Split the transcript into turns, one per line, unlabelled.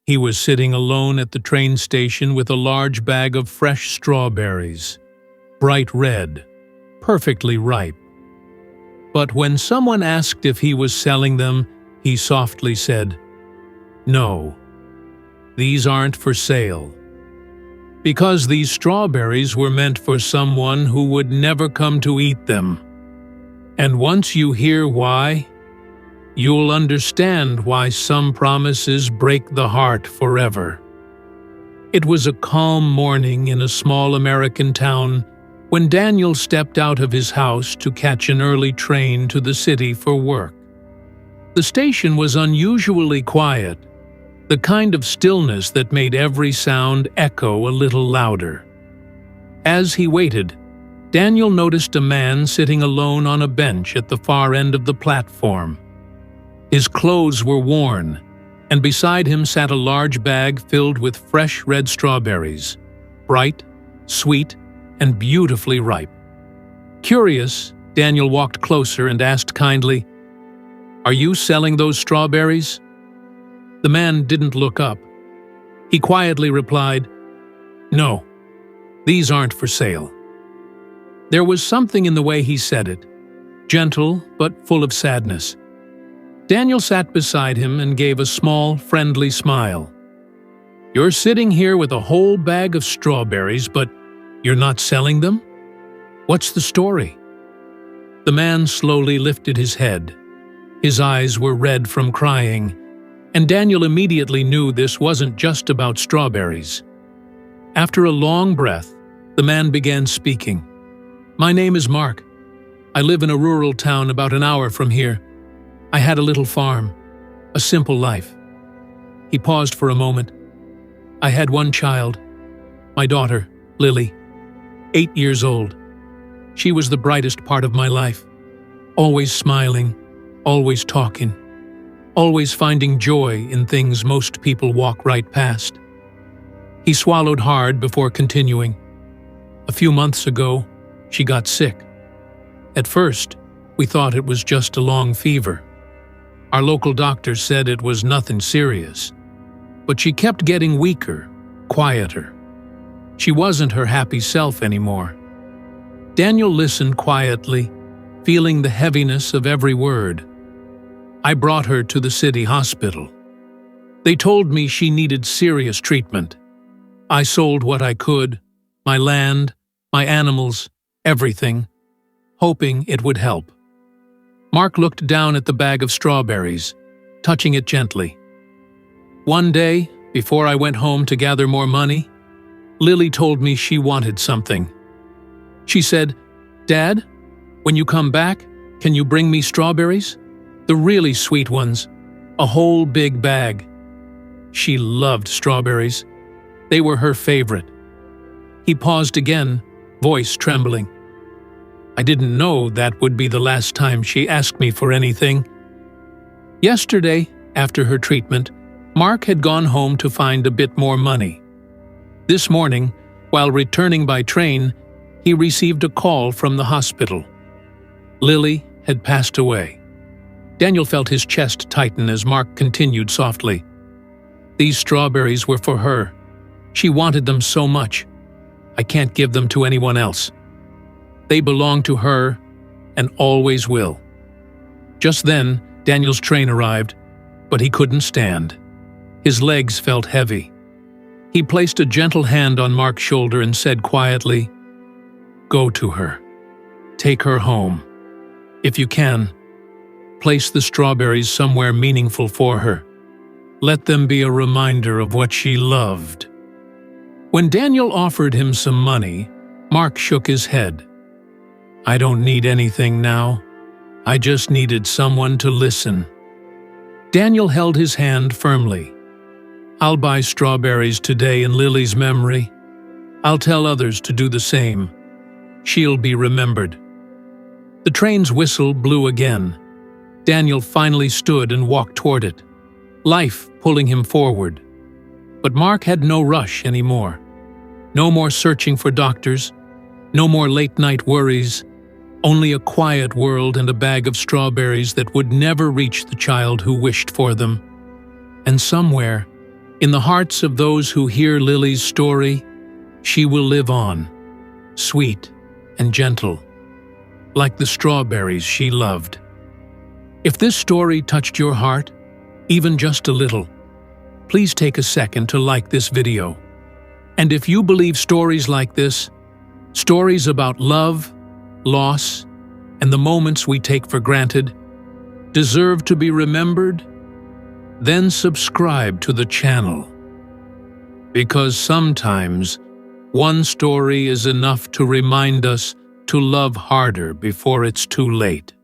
He was sitting alone at the train station with a large bag of fresh strawberries, bright red, perfectly ripe. But when someone asked if he was selling them, he softly said, "No, these aren't for sale." Because these strawberries were meant for someone who would never come to eat them. And once you hear why, you'll understand why some promises break the heart forever. It was a calm morning in a small American town when Daniel stepped out of his house to catch an early train to the city for work. The station was unusually quiet, the kind of stillness that made every sound echo a little louder. As he waited, Daniel noticed a man sitting alone on a bench at the far end of the platform. His clothes were worn, and beside him sat a large bag filled with fresh red strawberries, bright, sweet, and beautifully ripe. Curious, Daniel walked closer and asked kindly, "Are you selling those strawberries?" The man didn't look up. He quietly replied, "No, these aren't for sale." There was something in the way he said it, gentle but full of sadness. Daniel sat beside him and gave a small, friendly smile. "You're sitting here with a whole bag of strawberries, but you're not selling them? What's the story?" The man slowly lifted his head. His eyes were red from crying, and Daniel immediately knew this wasn't just about strawberries. After a long breath, the man began speaking. "My name is Mark. I live in a rural town about an hour from here. I had a little farm, a simple life." He paused for a moment. "I had one child, my daughter, Lily, 8 years old. She was the brightest part of my life, always smiling, always talking, always finding joy in things most people walk right past." He swallowed hard before continuing. "A few months ago, she got sick. At first, we thought it was just a long fever. Our local doctor said it was nothing serious, but she kept getting weaker, quieter. She wasn't her happy self anymore." Daniel listened quietly, feeling the heaviness of every word. "I brought her to the city hospital. They told me she needed serious treatment. I sold what I could, my land, my animals, everything, hoping it would help." Mark looked down at the bag of strawberries, touching it gently. "One day, before I went home to gather more money, Lily told me she wanted something. She said, 'Dad, when you come back, can you bring me strawberries? The really sweet ones, a whole big bag.' She loved strawberries. They were her favorite." He paused again, voice trembling. "I didn't know that would be the last time she asked me for anything." Yesterday, after her treatment, Mark had gone home to find a bit more money. This morning, while returning by train, he received a call from the hospital. Lily had passed away. Daniel felt his chest tighten as Mark continued softly. "These strawberries were for her. She wanted them so much. I can't give them to anyone else. They belong to her and always will." Just then, Daniel's train arrived, but he couldn't stand. His legs felt heavy. He placed a gentle hand on Mark's shoulder and said quietly, "Go to her. Take her home. If you can, place the strawberries somewhere meaningful for her. Let them be a reminder of what she loved." When Daniel offered him some money, Mark shook his head. "I don't need anything now. I just needed someone to listen." Daniel held his hand firmly. "I'll buy strawberries today in Lily's memory. I'll tell others to do the same. She'll be remembered." The train's whistle blew again. Daniel finally stood and walked toward it, life pulling him forward. But Mark had no rush anymore. No more searching for doctors, no more late-night worries, only a quiet world and a bag of strawberries that would never reach the child who wished for them. And somewhere, In the hearts of those who hear Lily's story, she will live on, sweet and gentle, like the strawberries she loved. If this story touched your heart, even just a little, please take a second to like this video. And if you believe stories like this, stories about love, loss, and the moments we take for granted, deserve to be remembered, then subscribe to the channel. Because sometimes, one story is enough to remind us to love harder before it's too late.